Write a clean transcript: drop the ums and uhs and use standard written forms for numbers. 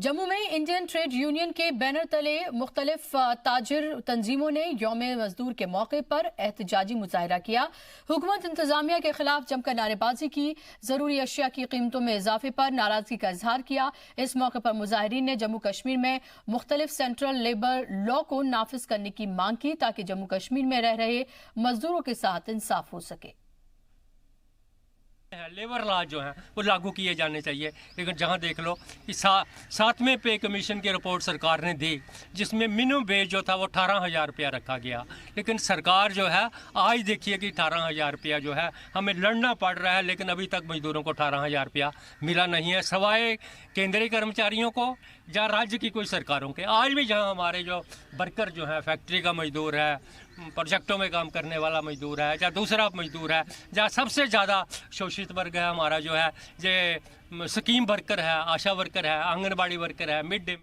जम्मू में Indian trade union के banner तले मुख्तलिफ ताजिर तंजीमों ने यौम मजदूर के मौके पर एहतजाजी मुजाहरा किया। हुकूमत इंतजामिया के खिलाफ जमकर नारेबाजी की, जरूरी अशिया की कीमतों में इजाफे पर नाराजगी का इजहार किया। इस मौके पर मुजाहिरीन ने जम्मू कश्मीर में मुख्तलिफ सेंट्रल लेबर लॉ को नाफिज करने की मांग की ताकि जम्मू कश्मीर में रह रहे मजदूरों के साथ इंसाफ हो सके। लेबर लॉ जो है वो लागू किए जाने चाहिए, लेकिन जहाँ देख लो कि 7वें पे कमीशन की रिपोर्ट सरकार ने दी जिसमें मिनिमम वेज जो था वो 18,000 रुपया रखा गया, लेकिन सरकार जो है आज देखिए कि 18,000 रुपया जो है हमें लड़ना पड़ रहा है, लेकिन अभी तक मजदूरों को 18,000 रुपया मिला नहीं है, सवाए केंद्रीय कर्मचारियों को या राज्य की कोई सरकारों के। आज भी जहाँ हमारे जो वर्कर जो है, फैक्ट्री का मजदूर है, प्रोजेक्टों में काम करने वाला मजदूर है या दूसरा मजदूर है, जहाँ सबसे ज़्यादा शोषित वर्ग है हमारा जो है, ये स्कीम वर्कर है, आशा वर्कर है, आंगनबाड़ी वर्कर है, मिड डे